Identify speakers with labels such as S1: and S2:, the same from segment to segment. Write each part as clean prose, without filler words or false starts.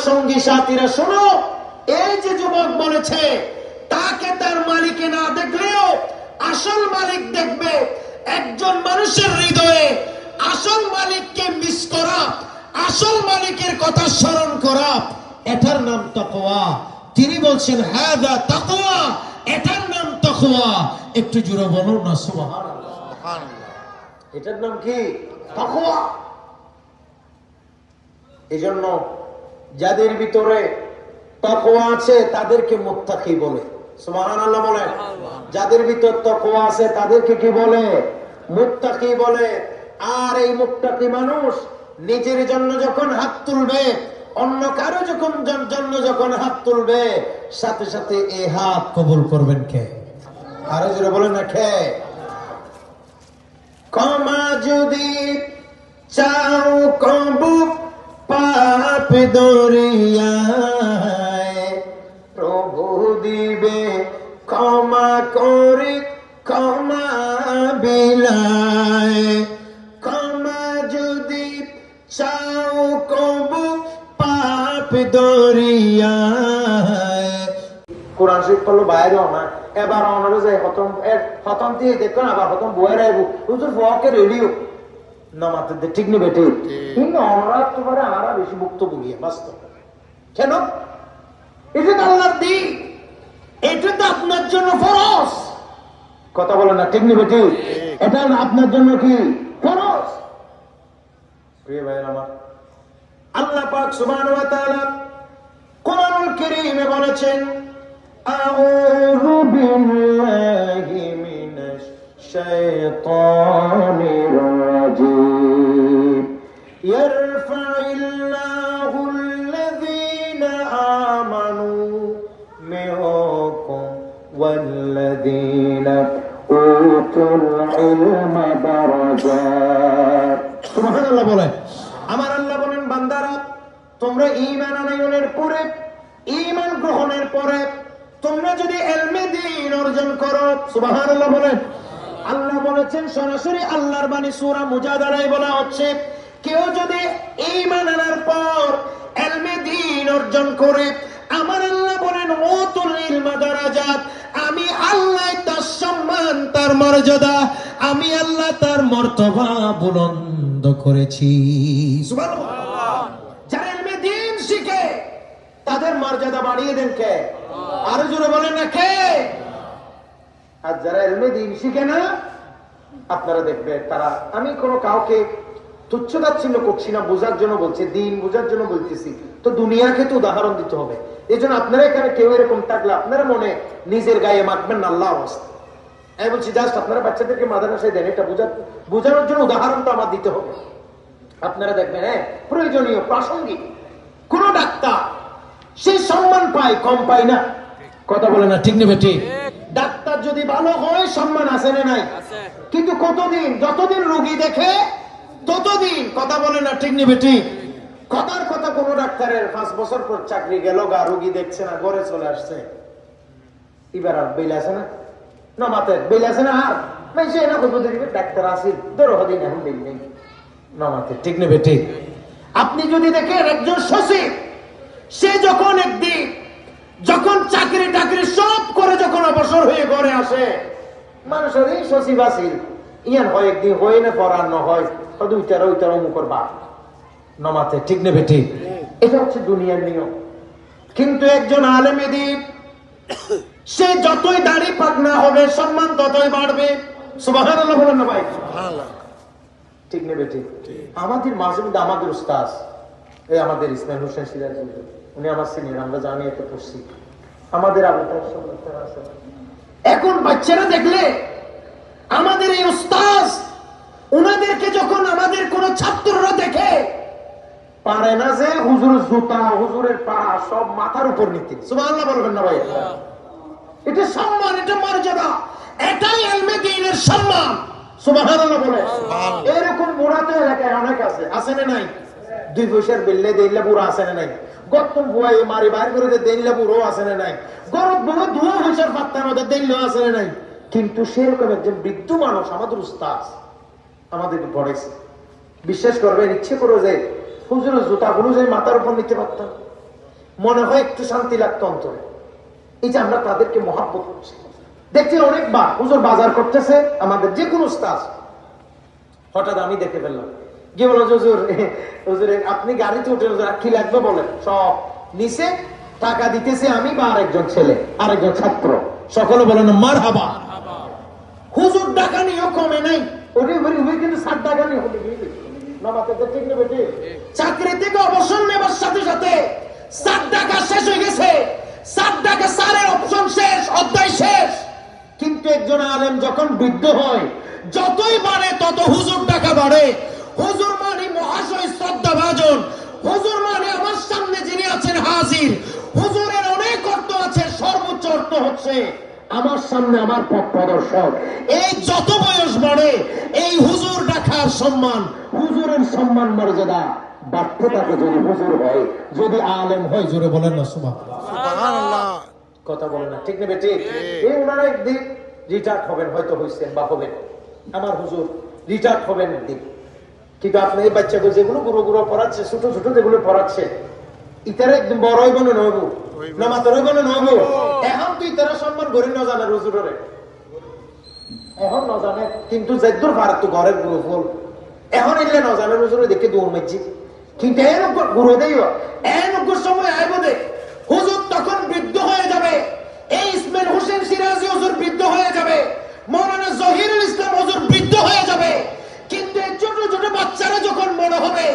S1: সঙ্গী সাথীরা শোনো, এই যে যুবক বলেছে তাকে তার মালিকে না দেখলেও আসল মালিক দেখবে। একজন মানুষের হৃদয়ে আসল মালিককে মিস করা, আসল মালিকের কথা স্মরণ করা, এটার নাম তাকওয়া। তিনি বলছেন হাযা তাকওয়া, এটার নাম তাকওয়া। একটু জোরে বলুন না সুবহানাল্লাহ। এটার নাম কি? তাকওয়া। এজন্য যাদের ভিতরে তাকওয়া আছে তাদেরকে মুত্তাকি বলে। সুবহানাল্লাহ বলে। যাদের ভিতর তাকওয়া আছে তাদেরকে কি বলে? মুত্তাকি বলে। আর এই মুত্তাকি মানুষ নিজের জন্য যখন হাত তুলবে, অন্য কারো জন্য যখন হাত তুলবে, সাথে সাথে এই হাত কবুল করবেন কে? আরো জোরে বলেন না, কে? ক্ষমা যদি চাও কবু পাপ দরিয়ায়, প্রভু দিবে ক্ষমা করে ক্ষমা বিলায়। ক্ষমা যদি চাও কবু পাপ দরিয়ায়। কোরআন শরীফ পড়লো বাইরেও না, এবার অনারে যায় হতম দিয়ে দেখো না, আবার হতম বইয়ের আইব হুজুর ফকে রেডিও নামাতে দে। ঠিক নি বেটে? কিন্তু অনরা তোমার আমরা বেশি ভুক্তভোগী বাস্তব। কেন? এটা তো আল্লাহর দিন, এটা তো আপনার জন্য ফরজ। কথা বলে না, ঠিক নি বেটে? এটা আপনার জন্য কি ফরজ? প্রিয় ভাই আমার, আল্লাহ পাক সুবহানাহু ওয়া তাআলা কোরআনুল কারীমে বলেছেন আউযু বিল্লাহি মিনাশ শাইতানির রাজীম ইয়ারফা'িল্লাহুল্লাযীনা আমানু মিনকুম ওয়াল্লাযীনা উতুল ইলমা দারাজাত। সুবহানাল্লাহ বলেন। আমার আল্লাহ বলেন বান্দারা, তোমরা ঈমান আনয়নের পরে, ঈমান গ্রহণের পরে তোমরা যদি ইলমে দ্বীন অর্জন করো। সুবহানাল্লাহ বলেন। আল্লাহ বলেছেন সরাসরি আল্লাহর বাণী সূরা মুজাদালায় বলা হচ্ছে, কেউ যদি ঈমান আনার পর ইলমে দ্বীন অর্জন করে, আমার আল্লাহ বলেন উতুল ইলমা দারাজাত, আমি আল্লাহ তার সম্মান, তার মর্যাদা, আমি আল্লাহ তার মর্তবা বুলন্দ করেছি। সুবহানাল্লাহ। যারা ইলমে দ্বীন শিখে তাদের মর্যাদা বাড়িয়ে দেন কে? আরো জোরে বলেন না, কে? আর যারা ইলমে দ্বীন শিখে না, আপনারা দেখবেন তারা, আমি কোনো কাউকে তুচ্ছ তাচ্ছিল্য করছি না, বোঝার জন্য বলছি, দিন বোঝার জন্য বলতেছি, তো দুনিয়াকে তো উদাহরণ দিতে হবে। এই জন্য আপনারা এখানে কেউ এরকম থাকলে আপনারা মনে নিজের গায়ে মাখবেন না আল্লাহ অবস্থা। আমি বলছি জাস্ট আপনারা বাচ্চাদেরকে মাদ্রাসায় দেন, এটা বোঝানোর জন্য উদাহরণ তো আমার দিতে হবে। আপনারা দেখবেন প্রয়োজনীয় প্রাসঙ্গিক কোন ডাক্তার সে সম্মান পায়, কম পায় না। কথা বলে না, ঠিক নেবে? ঠিক। ডাক্তার যদি ভালো হয় সম্মান আছে না নাই? কিন্তু কতদিন, যতদিন রোগী দেখে ততদিন। কথা বলে না, ঠিক নেবে? ঠিক। কথার কথা, কোন ডাক্তারের 5 বছর পর চাকরি গেল গা, রোগী দেখছে না, ঘরে চলে আসছে, এবার আর বেল আছে না, নামাতে বেল আছে না, আর সে না করবো দেখবে ডাক্তার আসি ধরো দিন এখন বেল নেই নামাতে, ঠিক নেবে? ঠিক। আপনি যদি দেখেন একজন সচিব, সে যখন একদিন যখন চাকরি টাকরি সব করে যখন অবসর হয়ে ঘরে আসে, মানুষের এই সচিব আসিল ইয়ান হয় একদিন হয় না, পরান্ন হয় ওইটার অমুকর বাপ নমাতে, ঠিক নেবে? ঠিক। এটা হচ্ছে দুনিয়ার নিয়ম। কিন্তু একজন আলেমে দ্বীন, সে যতই দাড়ি পাকনা হবে সম্মান ততই বাড়বে। সুবহানাল্লাহ বলেন না ভাই? ঠিক নেবে? ঠিক। আমাদের মাঝে মধ্যে আমাদের উস্তাদ, এই আমাদের ইসমাইল হোসেন সিরাজ, উনি আমার সিনিয়র, আমরা জানি এত পড়ছি, আমাদের এখন বাচ্চারা দেখলে আমাদের এই উস্তাদ, উনাদেরকে যখন আমাদের কোন ছাত্ররা দেখে পারে না যে হুজুরের জুতা, হুজুরের পা সব মাথার উপর নিতে। সুবহানাল্লাহ বলবেন না ভাই? এটা সম্মান, এটা মর্যাদা, এটাই ইলমে দ্বীনের সম্মান। সুবহানাল্লাহ বলে। এরকম বুড়া তো এলাকায় অনেক আছে, আছে না নাই? 2 পয়সার বিল্লে দিলে বুড়া আছে না নাই? গত বুয়াই মারি বাইর করে দিলে বুড়ো আছে না নাই? গরত বুড়ো 2 পয়সার পাত্তার মধ্যে দিলে আছে না নাই? কিন্তু সেরকম একজন বৃদ্ধ মানুষ আমাদের উস্তাদ আমাদেরকে পড়েছে। বিশ্বাস করবেন, ইচ্ছে করে যে হুজুরের জুতাগুলো যে মাথার উপর নিতে পারতাম, মনে হয় একটু শান্তি লাগতো অন্তরে। এই যে আমরা তাদেরকে মহাব্বত করছি। দেখছি অনেকবার হুজুর বাজার করতেছে, আমাদের যে কোনো স্টাফ, হঠাৎ আমি দেখে ফেললাম, গিয়ে বলো হুজুর, হুজুর আপনি গাড়িতে উঠে হুজুর কি লাগবে বলেন, সব নিচে টাকা দিতেছে আমি বা আরেকজন ছেলে, আরেকজন ছাত্র, সকলে বলেন মারহাবা। হুজুর টাকা নিয়েও কমে নাই, কিন্তু 60 টাকা নিয়ে চাকরি থেকে অবসর নেবার সাথে সাথে 60 টাকা শেষ হয়ে গেছে, 60 টাকা সারের অপশন শেষ, অধ্যায় শেষ। কিন্তু একজন আলেম যখন বৃদ্ধ হয়, যতই বাড়ে তত হুজুর টাকা বাড়ে। হুজুর মানে মহাশয় শ্রদ্ধা ভাজন, হুজুর মানে আমার সামনে যিনি আছেন হাজির। হুজুরের অনেক অর্থ আছে, সর্বোচ্চ অর্থ হচ্ছে আমার সামনে আমার পথ প্রদর্শক। এই যত বয়স বাড়ে এই হুজুর ডাকার সম্মান, হুজুরের সম্মান মর্যাদা বাড়তে থাকে যদি হুজুর হয়, যদি আলেম হয়। জোরে বলেন না সুবহানাল্লাহ। কথা বলেন না, ঠিক না বেটি? এই ওনারা একদিন রিটায়ার্ড হবেন, হয়তো হয়েছেন বা হবেন, আমার হুজুর রিটায়ার্ড হবেন একদিন। কিন্তু আপনি এই বাচ্চাকে যেগুলো গুরু গুরু পড়াচ্ছে, ছোট ছোট যেগুলো পড়াচ্ছে, ইতারা একদম বড় হইব না নইব না, মাত্র হইব না নইব। এখন তুই তারা সম্মান করি না জানে হুজুরের, এখন ন জানে, কিন্তু যেদূর ভারত তো ঘরের গুরু ফুল এখন এলে ন জানে হুজুরে দেখে দৌড় মারছি। কিন্তু এন গুরু দেই এন সময় আইব দে, হুজুর তখন বৃদ্ধ হয়ে যাবে। এই ইসমাইল হোসেন সিরাজি হুজুর বৃদ্ধ হয়ে যাবে, মৌলানা জহিরুল ইসলাম হুজুর বৃদ্ধ হয়ে যাবে। কিন্তু এই ছোট ছোট বাচ্চারা যখন বড় হবে,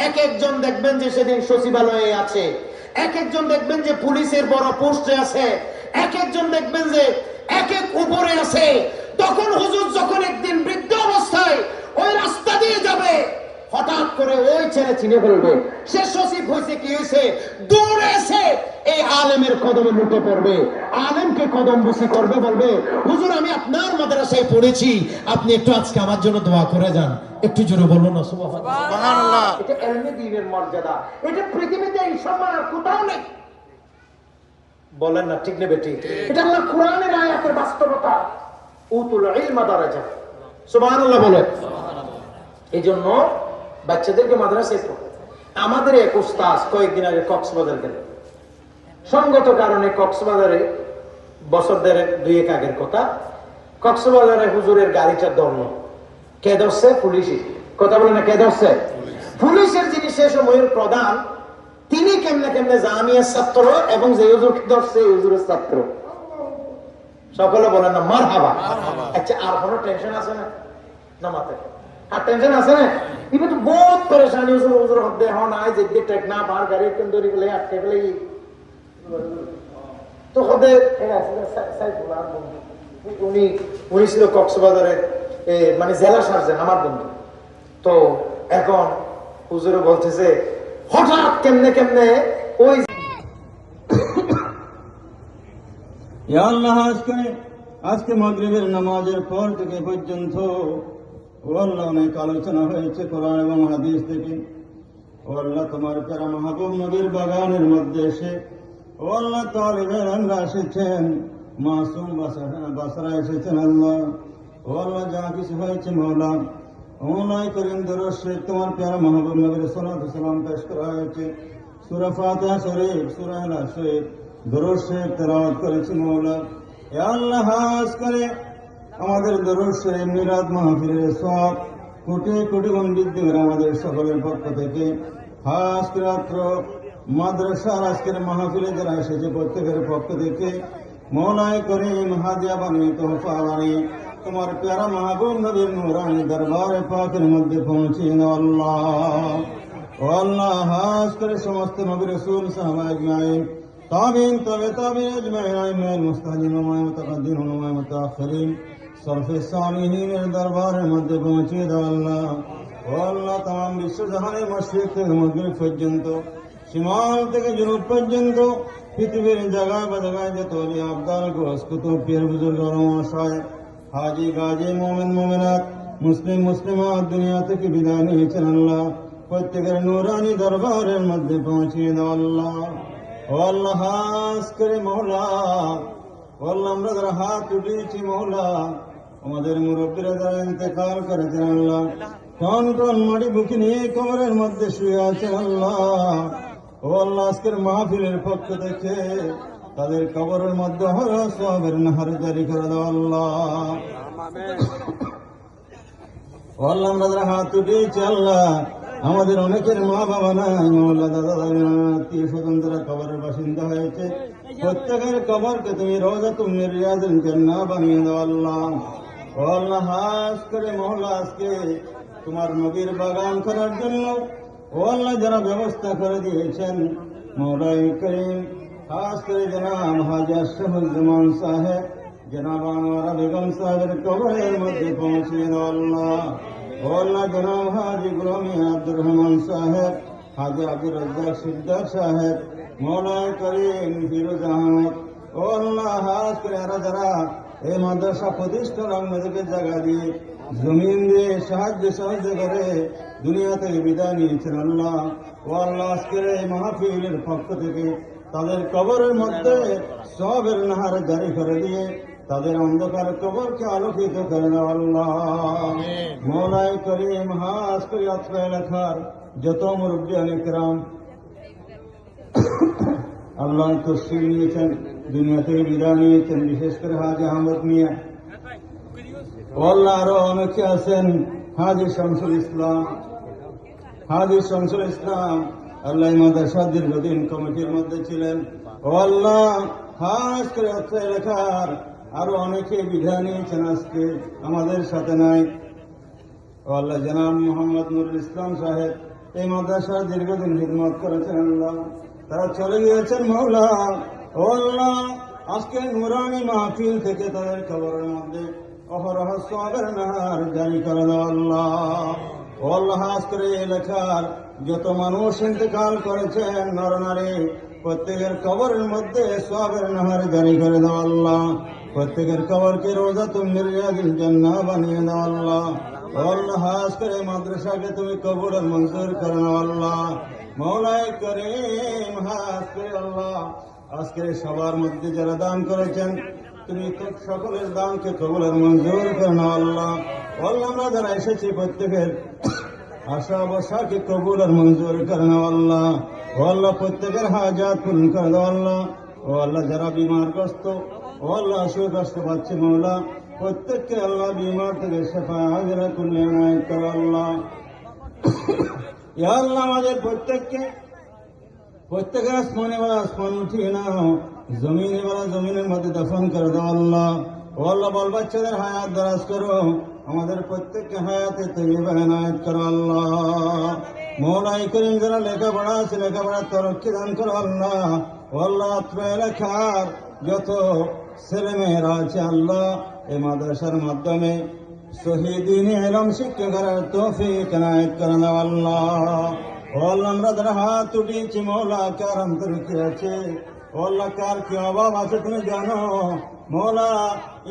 S1: এক একজন দেখবেন যে সেদিন সচিবালয়ে আছে, এক একজন দেখবেন যে পুলিশের বড় পোস্টে আছে, এক একজন দেখবেন যে এক এক উপরে আছে। তখন হুজুর যখন একদিন বৃদ্ধ অবস্থায় ওই রাস্তা দিয়ে যাবে, হঠাৎ করে ওই ছেলে চিনে ফেলবে সে সচিব হয়েছে, কি হয়েছে, দৌড়ে এসে এই আলেমের কদমে লুটে পড়বে, আলেমকে কদম বুসি করবে, বলবে হুজুর আমি আপনার মাদ্রাসায় পড়েছি, আপনি একটু আজকে আমার জন্য দোয়া করে যান। একটু জোরে বলুন না সুবহানাল্লাহ। এটা এলমে দ্বীনের মর্যাদা, এটা পৃথিবীতে এই সম্মান আর কোথাও নেই। বলেন না, ঠিক না বেটি? এটা আল্লাহ কোরআনের আয়াতের বাস্তবতা। উতুল ইলমা দারাজা, সুবহানাল্লাহ বলে। এই জন্য বাচ্চাদেরকে মাদ্রাসায় পড়ে। আমাদের এক উস্তাদ কয়েকদিন আগে কক্সবাজার গেল, সঙ্গত কারণে কক্সবাজারে বছর 2-1 আগের কথা, কক্সবাজারে হুজুরের গাড়িটা ধরল। কে ধরছে? পুলিশই। কথা বলে না, কে ধরছে? পুলিশের যিনি সে সময়ের প্রধান, তিনি কেমনে কেমনে জামিয়ার ছাত্র এবং যে হুজুর ধরছে হুজুরের ছাত্র। সকলে বলেন না মারহাবা। আচ্ছা, আর কোনো টেনশন আছে না? না মাথায় আর টেনশন আছে না? ইবে তো বহুত পরেশানি হুজুর, হুজুর হদ্দে হন আই যে টেক না পার গাড়ি কেন্দ্রি বলে আটকে ফেলে তো হদে উনি ছিল কক্সবাজারে মানে জেলা সার্জেন, আমার বন্ধু। তো এখন হুজুরে বলতেছে হঠাৎ কেমনে কেমনে ওই
S2: আল্লাহ আজকে মাগরিবের নামাজের পর থেকে পর্যন্ত ও আল্লাহ অনেক আলোচনা হয়েছে কোরআন এবং হাদিস থেকে। ও আল্লাহ তোমার প্যারা মাহবুব নবীর বাগানের মধ্যে এসে ও আল্লাহ তালিবের আমরা এসেছেন, মাসুম বাসারা এসেছেন। আল্লাহ ও আল্লাহ যা কিছু হয়েছে মওলা ওলাই করিম দরুদ শরীফ তোমার প্যারা মাহবুব নবীর সালাতু সালাম পেশ করা হয়েছে। সূরা ফাতিহা শরীফ, সূরা ইখলাস শরীফ, দরুদ শরীফ তেলাওয়াত করেছি মওলা। ইয়া আল্লাহ হাস করে আমাদের দরুদ শরীফ মিলাদ মাহফিলের সওয়াব কোটি কোটি গুণ বৃদ্ধি করে আমাদের সকলের পক্ষ থেকে। খাস করে রাত্র মাদ্রাসার আজকের মাহফিলে যারা এসেছে প্রত্যেকের পক্ষ থেকে মওলাই করিম হাদিয়া বানিয়ে তোহফা বানিয়ে তোমার প্যারা মাহবুব নবীর নূরানি দরবারে পাকের মধ্যে পৌঁছিয়ে দাও আল্লাহ। ও আল্লাহ হাস করে সমস্ত নবী রাসূল সাহাবা আজমাইন তাবিন তবে তাবিন আজমাইন আইমাল মুস্তাহিদিন ওয়া মুতাকাদ্দিমিন ওয়া মুতাআখিরিন সরফে সালিহিনের দরবারের মধ্যে পৌঁছিয়ে দাও আল্লাহ। ও আল্লাহ তাম বিশ্বজাহানের মশরিক থেকে মাগরিব পর্যন্ত, শিমাল থেকে জুনুব পর্যন্ত পৃথিবীর জায়গায় বা জায়গায় যত ওলিয়া আবদাল গোস কুতুব পীর বুজুর্গ মহাশয় হাজি গাজী মুমিন মুমিনাত মুসলিম মুসলিমাত দুনিয়া থেকে বিদায় নিয়েছেন আল্লাহ, প্রত্যেকের নূরানি দরবারের মধ্যে পৌঁছিয়ে দাও আল্লাহ। ও আল্লাহ হাস করে মওলা, ও আল্লাহ আমরা যারা হাত উঠিয়েছি মওলা, আমাদের মুরব্বীরা যারা ইন্তেকাল করেছেন আল্লাহ, কোন কোন মাটি বুকে নিয়ে কবরের মধ্যে শুয়ে আছেন আল্লাহ, ও আল্লাহ আজকের মাহফিলের পক্ষ থেকে তাদের কবরের মধ্যে সওয়াবের নাহার জারি করে দাও আল্লাহ। ও আল্লাহ আমরা যারা হাত উঠিয়েছি আল্লাহ, আমাদের অনেকের মা বাবা নাই, মৌলা দাদা দাদি আত্মীয় স্বজন যারা কবরের বাসিন্দা হয়েছে, প্রত্যেকের কবরকে তুমি রওজাতুম মিন রিয়াজিল জান্নাহ বানিয়ে দাও আল্লাহ। ও আল্লাহ হাস করে মহল্লা আজকে তোমার নবীর বাগান করার জন্য ও আল্লাহ যারা ব্যবস্থা করে দিয়েছেন, মৌলাই করিম খাস করে জনাব হাজী আশরাফুজ্জামান সাহেব, জনাব আনোয়ারা বেগম সাহেবের কবরের মধ্যে পৌঁছে দাও আল্লাহ। ও আল্লাহ জনাব হাজী গুলামী আব্দুর রহমান সাহেব, হাজী আব্দুর রাজ্জাক সিকদার সাহেব, মৌলাই করিম ফিরোজ আহমদ, ও আল্লাহ হাস করে এরা যারা এই মাদ্রাসা প্রতিষ্ঠান আমাদেরকে জায়গা দিয়ে জমিন দিয়ে সাহায্য করে দুনিয়াতে বিদায় নিয়েছেন আল্লাহ। ও আল্লাহ আজকের এই মাহফিলের পক্ষ থেকে তাদের কবরের মধ্যে সওয়াবের নাহার জারি করে দিয়ে তাদের অন্ধকার কবরকে আলোকিত করে দাও আল্লাহ। মৌলাই করিম হাস করে আত্মা এলাকার যত মুরব্বিয়ান ইকরাম আল্লাহ তশরিফ নিয়েছেন, দুনিয়াতে বিদায় নিয়েছেন, বিশেষ করে হাজী আহমদ মিয়া, ও আল্লাহ আরো অনেকে আছেন, হাজী শামসুল ইসলাম, আল্লাহ মাদ্রাসা দীর্ঘদিন কমিটির মধ্যে ছিলেন। ও আল্লাহ খাস করে অত্র এলাকার আরো অনেকে বিদায় নিয়েছেন, আজকে আমাদের সাথে নাই। ও আল্লাহ জনাব মোহাম্মদ নুরুল ইসলাম সাহেব এই মাদ্রাসার দীর্ঘদিন খিদমত করেছেন আল্লাহ, তারা চলে গিয়েছেন মওলা। ও আল্লাহ আজকে নুরানি মাহফিল থেকে তাদের কবরের মধ্যে অহরহ সওয়াবের নাহার জারি করে দাও আল্লাহ। ও আল্লাহ আজকের এই এলাকার যত মানুষ ইন্তেকাল করেছেন নরনারী, প্রত্যেকের কবরের মধ্যে সওয়াবের নাহার জারি করে দাও আল্লাহ। প্রত্যেকের কবরকে রওজাতুম মিন রিয়াজিল জান্নাহ বানিয়ে দাও আল্লাহ। ও আল্লাহ আজকের এই মাদ্রাসাকে তুমি কবুল আর মঞ্জুর করে নাও আল্লাহ। মওলাই করিম হাস করে আল্লাহ আজকের সবার মধ্যে যারা দান করেছেন তুমি সকলের দানকে কবুল আর মঞ্জুর করে নাও আল্লাহ। ও আল্লাহ আমরা যারা এসেছি প্রত্যেকের আশা বসাকে কবুল আর মঞ্জুর করে নাও আল্লাহ। ও আল্লাহ প্রত্যেকের হাজাত পূরণ করে দাও আল্লাহ। ও আল্লাহ যারা বিমারগ্রস্ত, ও আল্লাহ অসুখগ্রস্ত পাচ্ছে মওলা, প্রত্যেককে আল্লাহ বিমার থেকে শেফা হাজিরা করলে এনায়েত করো আল্লাহ। ইয়া আল্লাহ আমাদের প্রত্যেকের আসমানে বেলা আসমান উঠিয়ে নাও, জমিনে বেলা জমিনের মধ্যে দফন করে দাও আল্লাহ। ও আল্লাহ বাল বাচ্চাদের হায়াত দারাজ করো, আমাদের প্রত্যেককে হায়াতে তৈয়বা এনায়েত করো আল্লাহ। মওলাই করিম যারা লেখাপড়া আছে লেখাপড়ার তরক্কি দান করো আল্লাহ। ও আল্লাহ অত্র এলাকার যত ছেলে মেয়েরা আছে আল্লাহ এই মাদ্রাসার মাধ্যমে শহীদিন এলম শিক্ষা করার তৌফিক এনায়েত করে দাও আল্লাহ। ও আল্লাহ আমরা যারা হাত উঠিয়েছি মওলা কার অন্তরে কি আছে, ও আল্লাহ কার কি অভাব আছে তুমি জানো মওলা,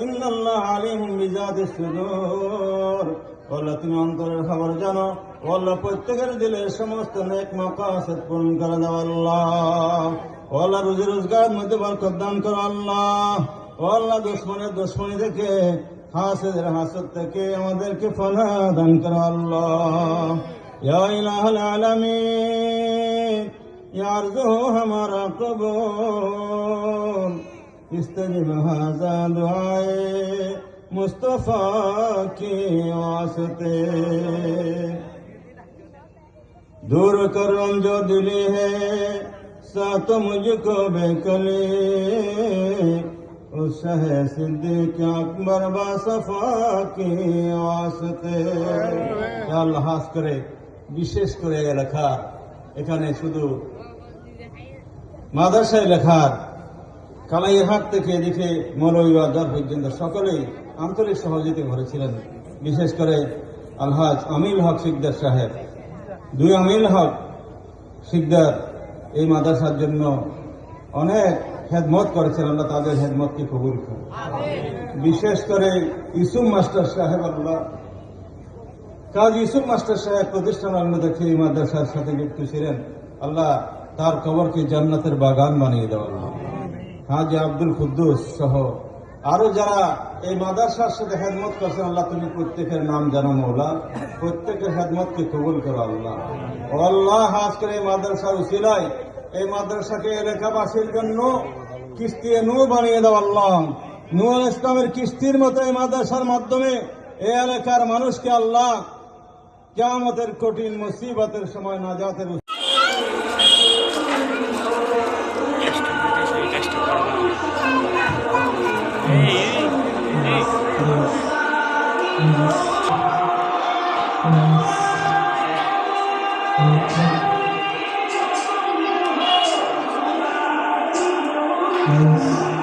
S2: ইন্নাল্লাহ আলিমুম বিজাতিস সুদূর। ও আল্লাহ তুমি অন্তরের খবর জানো। ও আল্লাহ প্রত্যেকের দিলের সমস্ত নেক মাকাসিদ পূরণ করে দাও আল্লাহ। ও আল্লাহ রুজি রোজগারের মধ্যে বরকত দান করো আল্লাহ। ও আল্লাহ দুশমনী থেকে হাসেদের হাসদ থেকে আমাদেরকে ফনা দান করো আল্লাহ। ইয়া ইলাহাল আলামিন ইয়া আরজু হামারা কবুল, ইস্তাজিব হাযা দুআয়ে মুস্তাফা কি वास्ते। दूर करो जो दिली है साथ मुझको बेकली, उस है सिद्दीक अकबर बासफा की वास्ते। আল্লাহ হাস করে বিশেষ করে লেখা এখানে শুধু মাদ্রাসায় লেখার কালাইহাট থেকে এদিকে মৌলভীবাজার পর্যন্ত সকলেই আন্তরিক সহযোগিতা করেছিলেন। বিশেষ করে আলহাজ আমিল হক সিকদার সাহেব, দুই আমিল হক সিকদার এই মাদ্রাসার জন্য অনেক খেদমত করেছেন, আল্লাহ তাদের খেদমতকে কবুল করুন। বিশেষ করে ইউসুফ মাস্টার সাহেব, আল্লাহ কাজী ইউসুফ মাস্টার সাহেব প্রতিষ্ঠান দেখে এই মাদ্রাসার সাথে যুক্ত ছিলেন, আল্লাহ তার কবরকে জান্নাতের বাগান বানিয়ে দেওয়া। হাজী আব্দুল কুদ্দুস সহ আরো যারা এই মাদ্রাসার সাথে খেদমত করছেন, আল্লাহ তুমি প্রত্যেকের নাম জানো মওলা, প্রত্যেকের খেদমতকে কবুল করো আল্লাহ। ও আল্লাহ আজকের এই মাদ্রাসার উসিলায় এই মাদ্রাসাকে এলাকাবাসীর জন্য কিস্তি নূর বানিয়ে দাও আল্লাহ। নূর ইসলামের কিস্তির মতো এই মাদ্রাসার মাধ্যমে এই এলাকার মানুষকে আল্লাহ কিয়ামতের কঠিন মুসিবতের সময় নাজাতের
S3: Yes.